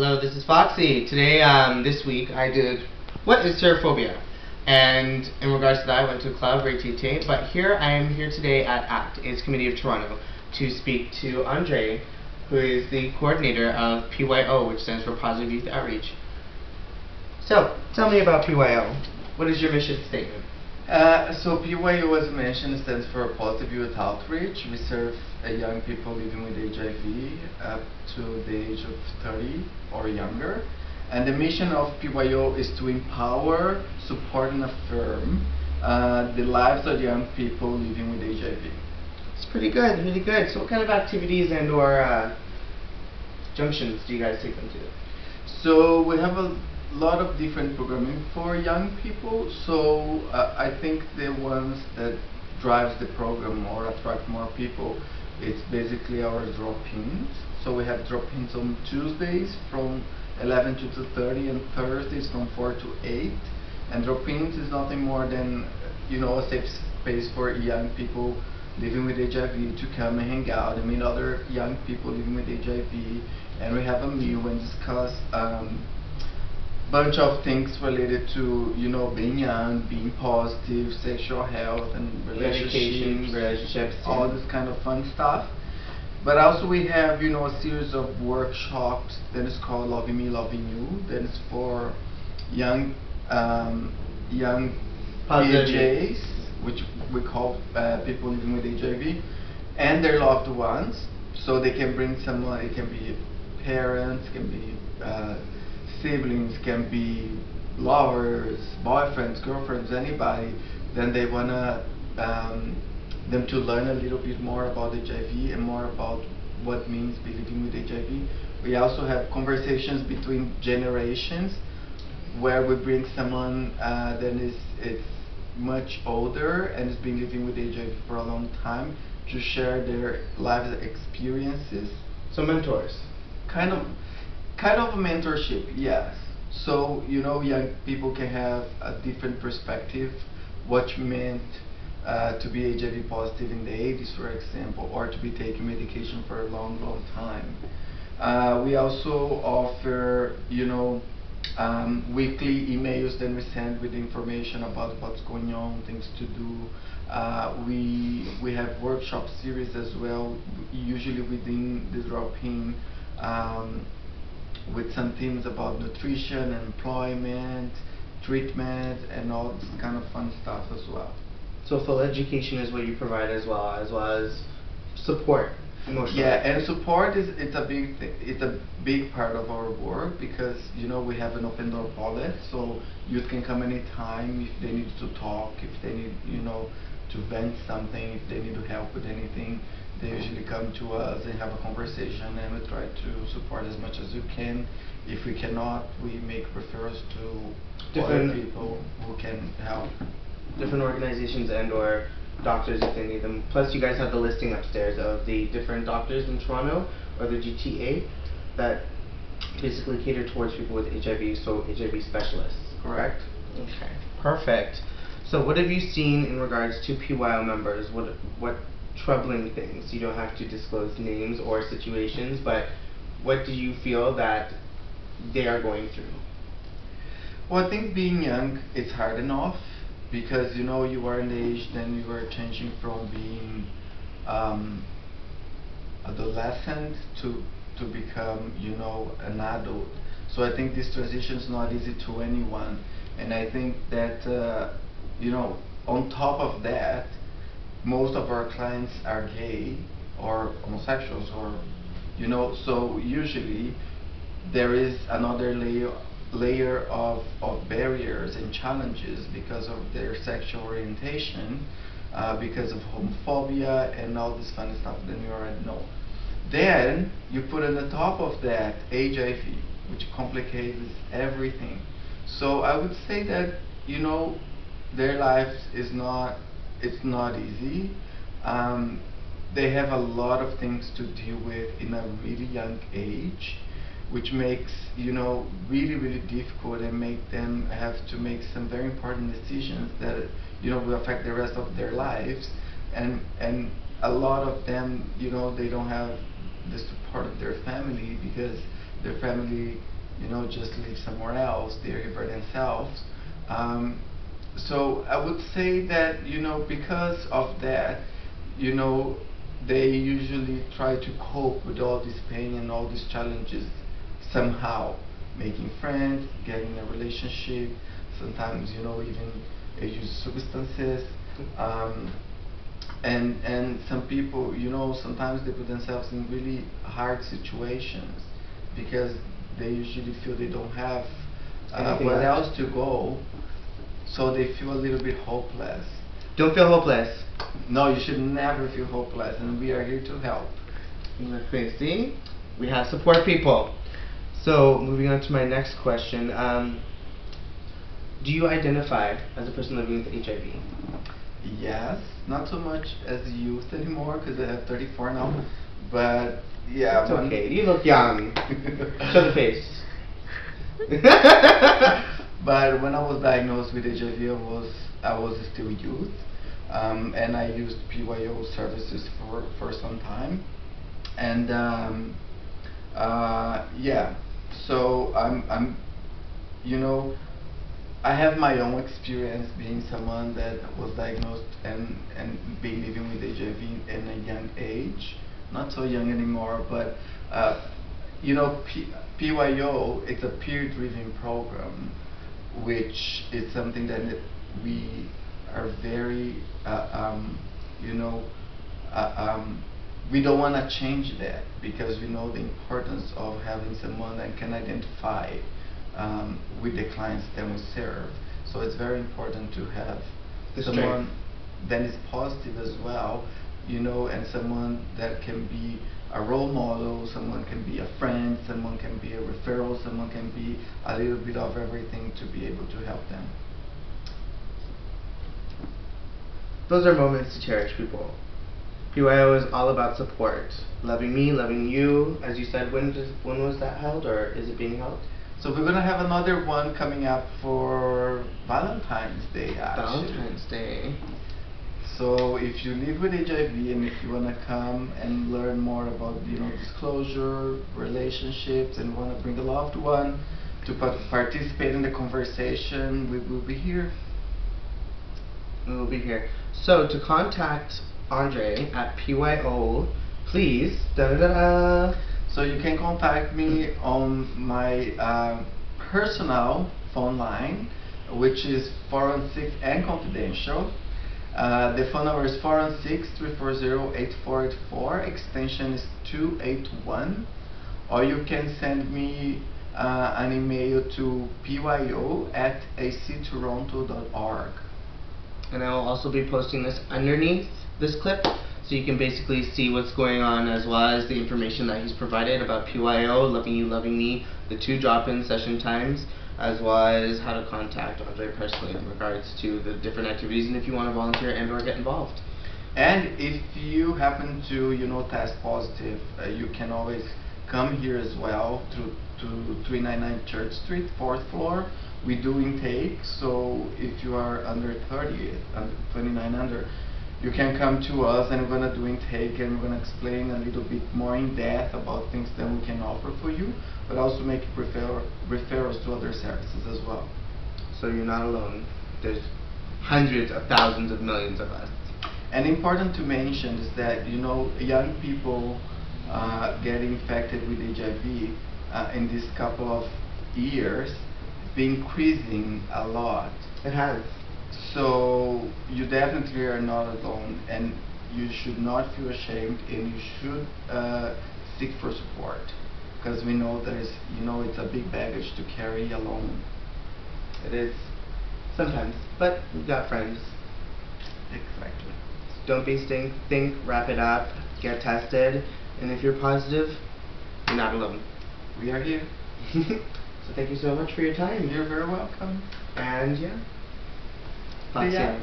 Hello, this is Foxy. Today, this week, I did what is serophobia, and in regards to that, I went to a club, Retite, but here I am here today at ACT, AIDS Committee of Toronto, to speak to Andre, who is the coordinator of PYO, which stands for Positive Youth Outreach. So, tell me about PYO. What is your mission statement? So PYO, as mentioned, stands for Positive Youth Outreach. We serve young people living with HIV up to the age of 30 or younger. And the mission of PYO is to empower, support and affirm the lives of young people living with HIV. It's pretty good, really good. So what kind of activities and or junctions do you guys take them to? So we have a lot of different programming for young people. So I think the ones that drives the program or attract more people, it's basically our drop-ins. So we have drop-ins on Tuesdays from 11 to 2:30 and Thursdays from 4 to 8. And drop-ins is nothing more than a safe space for young people living with HIV to come and hang out and meet other young people living with HIV, and we have a meal and discuss bunch of things related to being young, being positive, sexual health and relationships, all this kind of fun stuff. But also we have a series of workshops that is called Loving Me, Loving You, that is for young PJs, which we call people living with HIV, and their loved ones. So they can bring someone. It can be parents, can be siblings, can be lovers, boyfriends, girlfriends, anybody. Then they wanna them to learn a little bit more about HIV and more about what means be living with HIV. We also have conversations between generations, where we bring someone that it's much older and has been living with HIV for a long time to share their life experiences. So mentors. Kind of mentorship, yes. So young people can have a different perspective, what meant to be HIV positive in the 80s, for example, or to be taking medication for a long time. We also offer weekly emails that we send with information about what's going on, things to do. We have workshop series as well, usually within the drop-in, with some themes about nutrition, employment, treatment, and all this kind of fun stuff as well. So full education is what you provide as well as support, emotional. Yeah, and support it's a big thing. It's a big part of our work because we have an open door policy, so youth can come anytime if they need to talk, if they need to vent something, if they need help with anything. They usually come to us and have a conversation, and we try to support as much as we can. If we cannot, we make referrals to other people who can help. Different organizations and or doctors if they need them. Plus you guys have the listing upstairs of the different doctors in Toronto, or the GTA, that basically cater towards people with HIV, so HIV specialists. Correct. Okay, perfect. So what have you seen in regards to PYO members? What troubling things? You don't have to disclose names or situations, but what do you feel that they are going through? Well, I think being young is hard enough, because you are in the age, then you are changing from being adolescent to become an adult. So I think this transition is not easy to anyone, and I think that on top of that, most of our clients are gay or homosexuals, or so usually there is another layer of barriers and challenges because of their sexual orientation, because of homophobia and all this fun stuff that you already know. Then you put on the top of that HIV, which complicates everything. So I would say that their life is not easy. They have a lot of things to deal with in a really young age, which makes really difficult and make them have to make some very important decisions that will affect the rest of their lives, and a lot of them they don't have the support of their family because their family, just live somewhere else. They're here by themselves. So I would say that, because of that, you know, they usually try to cope with all this pain and all these challenges somehow, making friends, getting a relationship, sometimes, even use substances. And some people, sometimes they put themselves in really hard situations because they usually feel they don't have where else to go, so they feel a little bit hopeless. Don't feel hopeless. No, you should never feel hopeless, and we are here to help. Okay, see? We have support people. So, moving on to my next question. Do you identify as a person living with HIV? Yes, not so much as a youth anymore because I have 34 now, but yeah. It's okay, you look young. Show the face. But when I was diagnosed with HIV, I was still youth, and I used PYO services for some time, and yeah. So I have my own experience being someone that was diagnosed and being living with HIV in a young age, not so young anymore, but PYO, it's a peer-driven program, which is something that we are very, we don't want to change that because we know the importance of having someone that can identify with the clients that we serve. So it's very important to have someone that is positive as well, and someone that can be a role model, someone can be a friend, someone can be a referral, someone can be a little bit of everything to be able to help them. Those are moments to cherish, people. PYO is all about support. Loving me, loving you. As you said, when was that held, or is it being held? So we're going to have another one coming up for Valentine's Day, actually. Valentine's Day. So if you live with HIV and if you want to come and learn more about disclosure, relationships, and want to bring a loved one to participate in the conversation, we will be here. We will be here. So to contact Andre at PYO, please, So you can contact me on my personal phone line, which is 416 and confidential. The phone number is 416-340-8484, extension is 281. Or you can send me an email to pyo@actoronto.org. And I will also be posting this underneath this clip, so you can basically see what's going on as well as the information that he's provided about PYO, Loving You, Loving Me, the 2 drop-in session times, as well as how to contact Andre personally in regards to the different activities and if you want to volunteer and or get involved. And if you happen to test positive, you can always come here as well to 399 Church Street, 4th floor. We do intake, so if you are under 30, under 29 under, you can come to us and we're going to do intake and we're going to explain a little bit more in depth about things that we can offer for you, but also make referrals to other services as well. So you're not alone. There's hundreds of thousands of millions of us. And important to mention is that young people get infected with HIV in this couple of years been increasing a lot. It has. So you definitely are not alone, and you should not feel ashamed, and you should seek for support, because we know that it's a big baggage to carry alone. It is sometimes, but we've got friends. Exactly. So don't be think, wrap it up, get tested, and if you're positive, you're not alone. We are here. So thank you so much for your time. You're very welcome. And yeah. See ya.